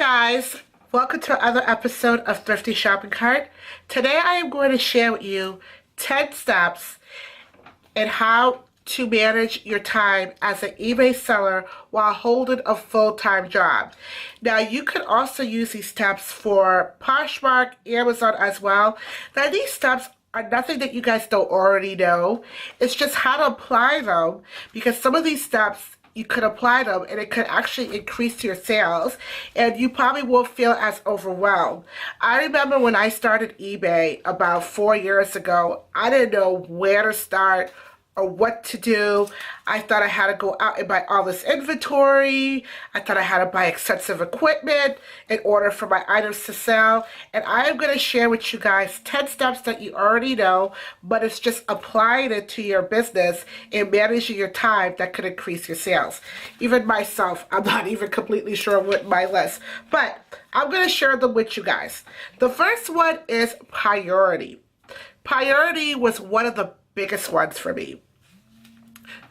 guys, welcome to another episode of Thrifty Shopping Cart. Today I am going to share with you 10 steps in how to manage your time as an eBay seller while holding a full-time job. Now you can also use these steps for Poshmark, Amazon as well. Now these steps are nothing that you guys don't already know. It's just how to apply them, because some of these steps you could apply them and it could actually increase your sales and you probably won't feel as overwhelmed. I remember when I started eBay about 4 years ago, I didn't know where to start or what to do. I thought I had to go out and buy all this inventory. I thought I had to buy expensive equipment in order for my items to sell. And I am going to share with you guys 10 steps that you already know, but it's just applying it to your business and managing your time that could increase your sales. Even myself, I'm not even completely sure what my list, but I'm going to share them with you guys. The first one is priority. Priority was one of the biggest ones for me.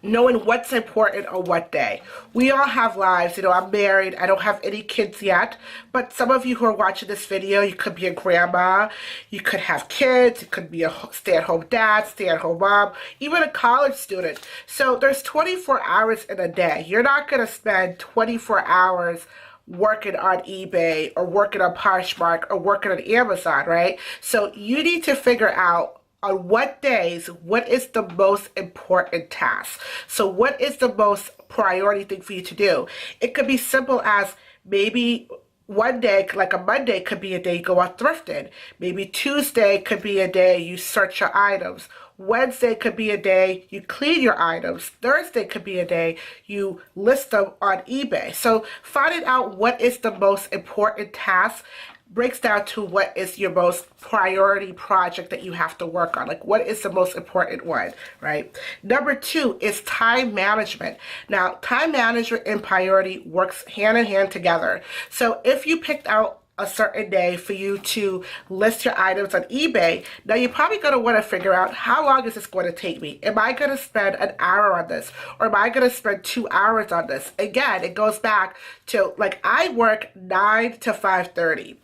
Knowing what's important on what day. We all have lives. You know, I'm married. I don't have any kids yet. But some of you who are watching this video, you could be a grandma. You could have kids. You could be a stay-at-home dad, stay-at-home mom, even a college student. So there's 24 hours in a day. You're not going to spend 24 hours working on eBay or working on Poshmark or working on Amazon, right? So you need to figure out on what days, what is the most important task? So what is the most priority thing for you to do? It could be simple as maybe one day, like a Monday could be a day you go out thrifting. Maybe Tuesday could be a day you search your items. Wednesday could be a day you clean your items. Thursday could be a day you list them on eBay. So finding out what is the most important task breaks down to what is your most priority project that you have to work on. Like, what is the most important one, right? Number 2 is time management. Now, time management and priority works hand in hand together. So if you picked out a certain day for you to list your items on eBay, now you're probably going to want to figure out, how long is this going to take me? Am I going to spend an hour on this? Or am I going to spend 2 hours on this? Again, it goes back to, like, I work 9 to 5:30.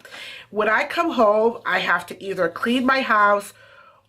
When I come home, I have to either clean my house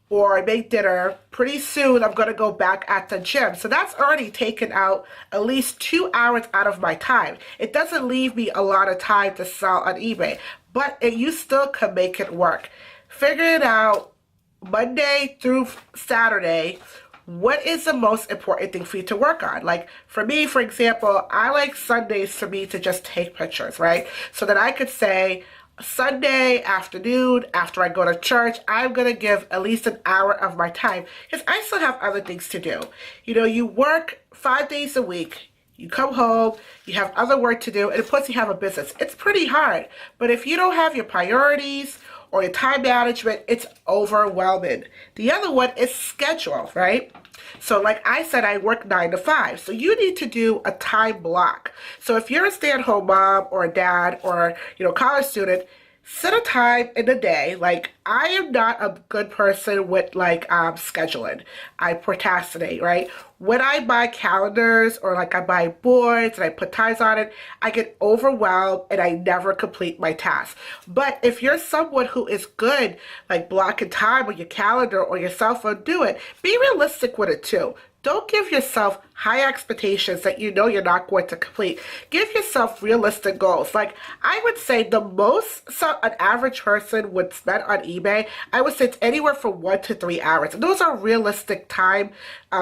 or make dinner. Pretty soon I'm going to go back at the gym. So that's already taken out at least 2 hours out of my time. It doesn't leave me a lot of time to sell on eBay, but you still can make it work. Figure it out Monday through Saturday. What is the most important thing for you to work on? Like for me, for example, I like Sundays for me to just take pictures, right? So that I could say, Sunday afternoon, after I go to church, I'm going to give at least an hour of my time because I still have other things to do. You know, you work 5 days a week, you come home, you have other work to do, and plus you have a business. It's pretty hard, but if you don't have your priorities or your time management, it's overwhelming. The other one is schedule, right? So like I said, I work 9 to 5. So you need to do a time block. So if you're a stay-at-home mom or a dad or, you know, college student, set a time in the day. Like, I am not a good person with like scheduling. I procrastinate, right? When I buy calendars or like I buy boards and I put times on it, I get overwhelmed and I never complete my task. But if you're someone who is good, like blocking time on your calendar or your cell phone, do it. Be realistic with it too. Don't give yourself high expectations that you know you're not going to complete. Give yourself realistic goals. Like, I would say the most an average person would spend on eBay, I would say it's anywhere from 1 to 3 hours. And those are realistic time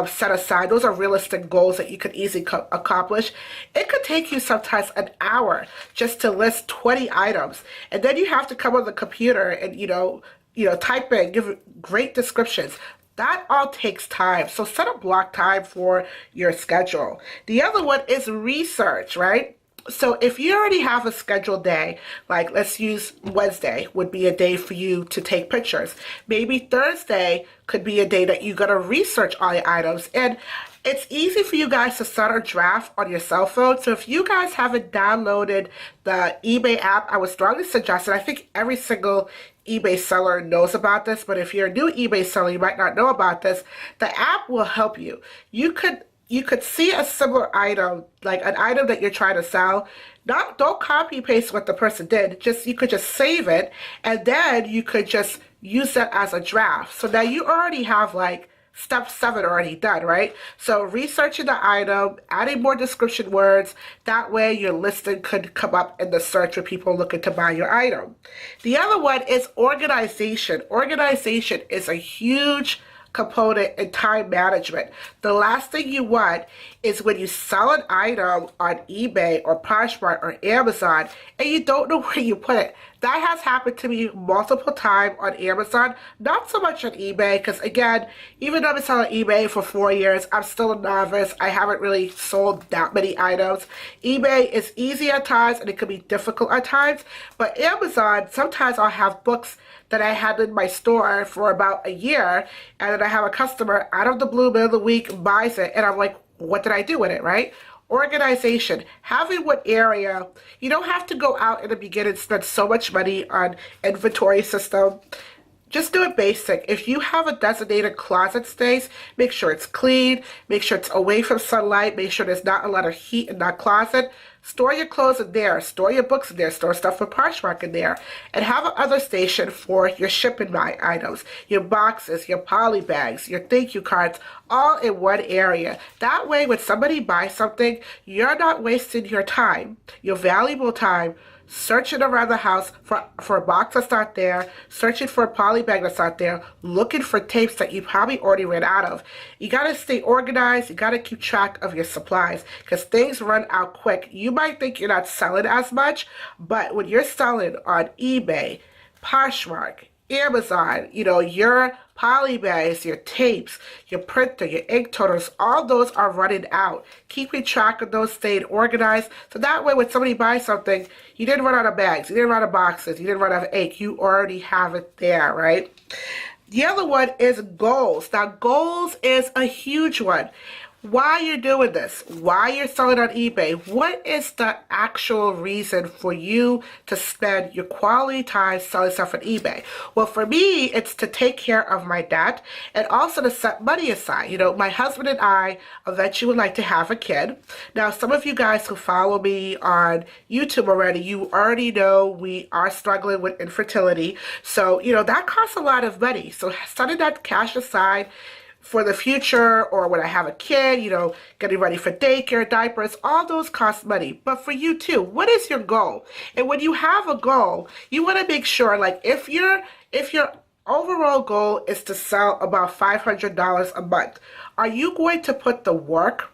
set aside. Those are realistic goals that you could easily accomplish. It could take you sometimes an hour just to list 20 items. And then you have to come on the computer and, you know, type in, give great descriptions. That all takes time. So set a block time for your schedule. The other one is research, right? So if you already have a scheduled day, like let's use Wednesday would be a day for you to take pictures. Maybe Thursday could be a day that you're going to research all your items. And it's easy for you guys to start a draft on your cell phone. So if you guys haven't downloaded the eBay app, I would strongly suggest it. I think every single eBay seller knows about this, but if you're a new eBay seller, you might not know about this. The app will help you. You could you could see a similar item, like an item that you're trying to sell. Don't copy paste what the person did. Just you could just save it, and then you could just use that as a draft. So now you already have like step 7 already done, right? So researching the item, adding more description words, that way your listing could come up in the search for people looking to buy your item. The other one is organization. Organization is a huge component in time management. The last thing you want is when you sell an item on eBay or Poshmark or Amazon and you don't know where you put it. That has happened to me multiple times on Amazon, not so much on eBay, because again, even though I've been selling eBay for 4 years, I'm still a novice. I haven't really sold that many items. eBay is easy at times and it can be difficult at times, but Amazon, sometimes I'll have books that I had in my store for about a year, and then I have a customer out of the blue middle of the week buys it, and I'm like, what did I do with it, right? Organization, having what area, you don't have to go out in the beginning and spend so much money on inventory system. Just do it basic. If you have a designated closet space, make sure it's clean, make sure it's away from sunlight, make sure there's not a lot of heat in that closet. Store your clothes in there, store your books in there, store stuff for Poshmark in there, and have another station for your shipping items, your boxes, your poly bags, your thank you cards, all in one area. That way, when somebody buys something, you're not wasting your time, your valuable time, searching around the house for a box that's not there, searching for a poly bag that's not there, looking for tapes that you probably already ran out of. You got to stay organized. You got to keep track of your supplies because things run out quick. You might think you're not selling as much, but when you're selling on eBay, Poshmark, Amazon, you know, your poly bags, your tapes, your printer, your ink toters, all those are running out. Keeping track of those, staying organized. So that way when somebody buys something, you didn't run out of bags, you didn't run out of boxes, you didn't run out of ink. You already have it there, right? The other one is goals. Now, goals is a huge one. Why you're doing this, why you're selling on eBay, what is the actual reason for you to spend your quality time selling stuff on eBay? Well, for me, it's to take care of my debt and also to set money aside. You know, my husband and I eventually would like to have a kid. Now, some of you guys who follow me on YouTube already, you already know we are struggling with infertility. So, you know, that costs a lot of money. So setting that cash aside for the future, or when I have a kid, you know, getting ready for daycare, diapers, all those cost money. But for you too, what is your goal? And when you have a goal, you want to make sure, like, if your overall goal is to sell about $500 a month, are you going to put the work,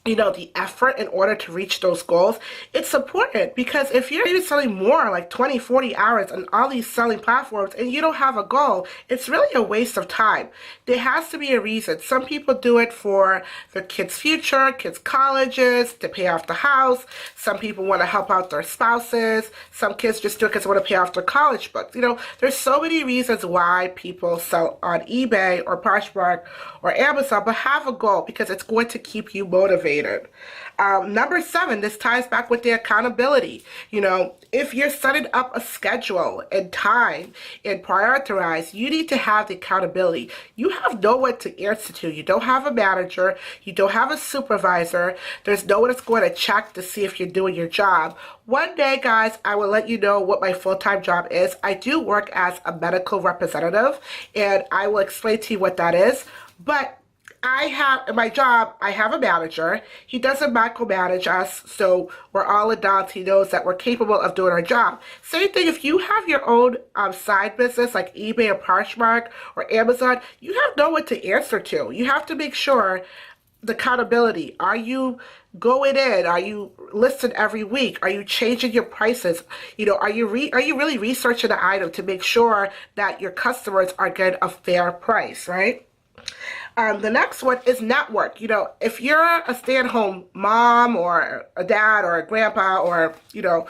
you know, the effort in order to reach those goals? It's important because if you're even selling more, like 20, 40 hours on all these selling platforms and you don't have a goal, it's really a waste of time. There has to be a reason. Some people do it for their kids' future, kids' colleges, to pay off the house. Some people want to help out their spouses. Some kids just do it because they want to pay off their college books. You know, there's so many reasons why people sell on eBay or Poshmark or Amazon, but have a goal because it's going to keep you motivated. Number 7, this ties back with the accountability. You know, if you're setting up a schedule and time and prioritize, you need to have the accountability. You have no one to answer to. You don't have a manager. You don't have a supervisor. There's no one that's going to check to see if you're doing your job. One day, guys, I will let you know what my full-time job is. I do work as a medical representative, and I will explain to you what that is. But I have, in my job, I have a manager. He doesn't micromanage us, so we're all adults. He knows that we're capable of doing our job. Same thing, if you have your own side business like eBay or Poshmark or Amazon, you have no one to answer to. You have to make sure the accountability. Are you going in? Are you listed every week? Are you changing your prices? You know, are you really researching the item to make sure that your customers are getting a fair price, right? The next one is network. You know, if you're a stay-at-home mom or a dad or a grandpa, or you don't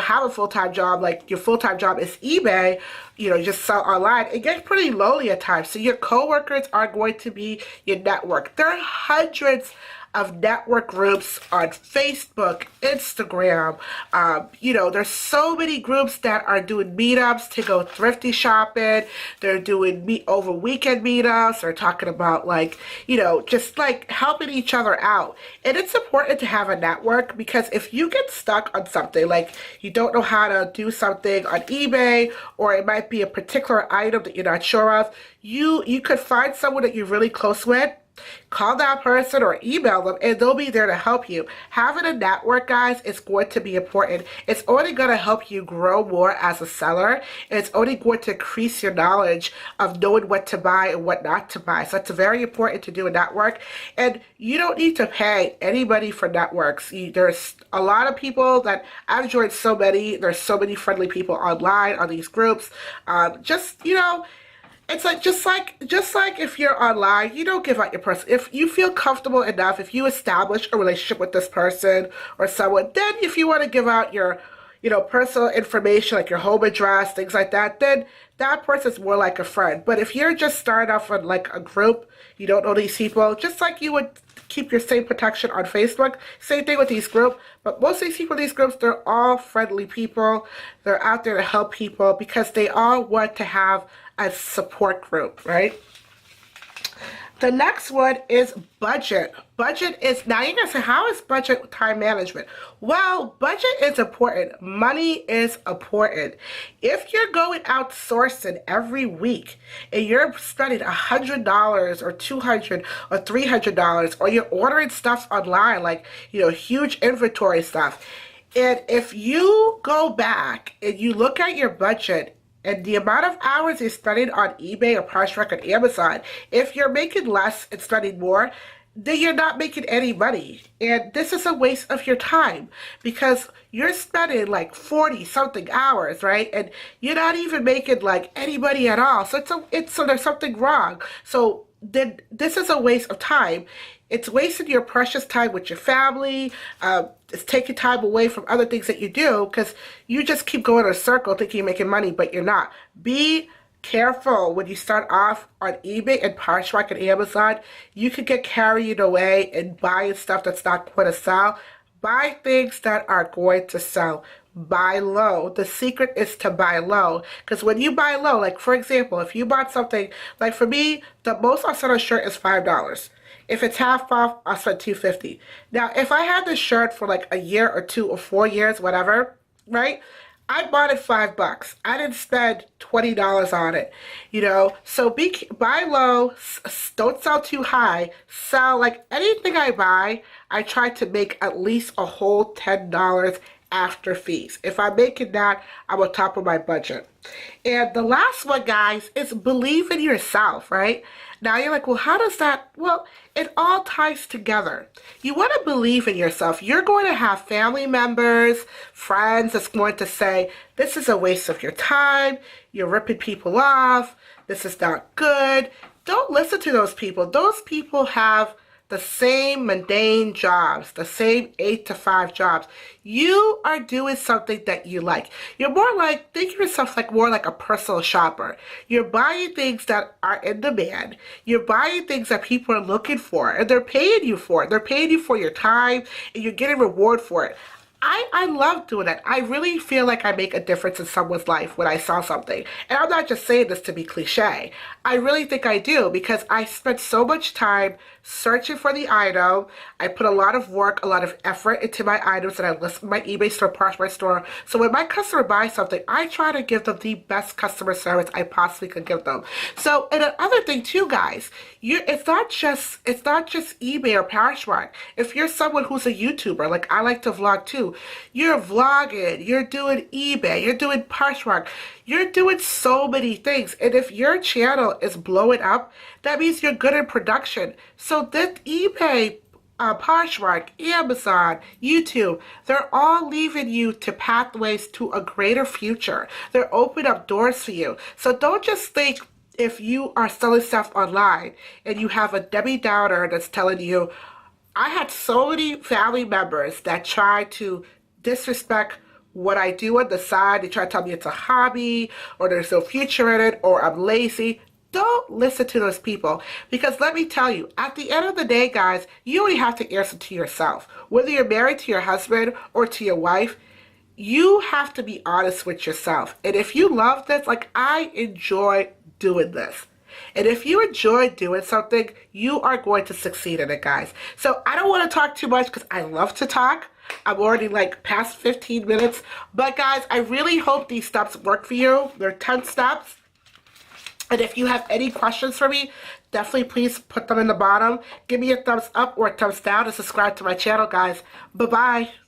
have a full-time job, like your full-time job is eBay, you know, just sell online, it gets pretty lonely at times. So your coworkers are going to be your network. There are hundreds of network groups on Facebook, Instagram. There's so many groups that are doing meetups to go thrifty shopping. They're doing over weekend meetups. They're talking about just like helping each other out. And it's important to have a network, because if you get stuck on something, like you don't know how to do something on eBay, or it might be a particular item that you're not sure of, you could find someone that you're really close with, call that person or email them, and they'll be there to help you. Having a network, guys, is going to be important. It's only going to help you grow more as a seller, and it's only going to increase your knowledge of knowing what to buy and what not to buy. So it's very important to do a network, and you don't need to pay anybody for networks. There's a lot of people that I've joined so many. There's so many friendly people online on these groups. It's like just like if you're online, you don't give out your person. If you feel comfortable enough, if you establish a relationship with this person or someone, then if you want to give out your, personal information, like your home address, things like that, then that person's more like a friend. But if you're just starting off on like a group, you don't know these people, just like you would keep your same protection on Facebook, same thing with these groups. But most of these people in these groups, they're all friendly people. They're out there to help people because they all want to have a support group, right? The next one is budget. Budget is, now you're going to say, how is budget time management? Well, budget is important. Money is important. If you're going outsourcing every week and you're spending $100 or $200 or $300, or you're ordering stuff online, like, huge inventory stuff, and if you go back and you look at your budget and the amount of hours you're spending on eBay or Poshmark or Amazon, if you're making less and spending more, then you're not making any money. And this is a waste of your time, because you're spending like 40 something hours, right? And you're not even making like any money at all. So so there's something wrong. So then this is a waste of time. It's wasting your precious time with your family. It's taking time away from other things that you do, because you just keep going in a circle thinking you're making money, but you're not. Be careful when you start off on eBay and Poshmark and Amazon. You could get carried away and buying stuff that's not going to sell. Buy things that are going to sell. Buy low. The secret is to buy low, because when you buy low, like for example, if you bought something, like for me, the most I'll sell a shirt is $5. If it's half off, I'll spend $2.50. Now, if I had this shirt for like a year or 2 or 4 years, whatever, right? I bought it $5. I didn't spend $20 on it, So buy low, don't sell too high. Sell, like anything I buy, I try to make at least a whole $10 after fees. If I'm making that, I'm on top of my budget. And the last one, guys, is believe in yourself, right? Now you're like, well, how does that? Well, it all ties together. You want to believe in yourself. You're going to have family members, friends that's going to say, this is a waste of your time. You're ripping people off. This is not good. Don't listen to those people. Those people have the same mundane jobs, the same 8 to 5 jobs. You are doing something that you like. You're more like, think of yourself like more like a personal shopper. You're buying things that are in demand. You're buying things that people are looking for, and they're paying you for it. They're paying you for your time, and you're getting reward for it. I love doing that. I really feel like I make a difference in someone's life when I sell something. And I'm not just saying this to be cliche. I really think I do, because I spent so much time searching for the item. I put a lot of work, a lot of effort into my items that I list in my eBay store, Poshmark store. So when my customer buys something, I try to give them the best customer service I possibly could give them. So, and another thing too, guys, it's not just eBay or Poshmark. If you're someone who's a YouTuber, like I like to vlog too, you're vlogging, you're doing eBay, you're doing Poshmark, you're doing so many things. And if your channel is blowing up, that means you're good in production. So that eBay, Poshmark, Amazon, YouTube, they're all leaving you to pathways to a greater future. They're opening up doors for you. So don't just think if you are selling stuff online and you have a Debbie Downer that's telling you, I had so many family members that try to disrespect what I do on the side. They try to tell me it's a hobby, or there's no future in it, or I'm lazy. don't listen to those people, because let me tell you, at the end of the day, guys, you only have to answer to yourself. Whether you're married to your husband or to your wife, you have to be honest with yourself. And if you love this, like I enjoy doing this. And if you enjoy doing something, you are going to succeed in it, guys. So I don't want to talk too much because I love to talk. I'm already like past 15 minutes. But guys, I really hope these steps work for you. They're 10 steps. And if you have any questions for me, definitely please put them in the bottom. Give me a thumbs up or a thumbs down and subscribe to my channel, guys. Bye-bye.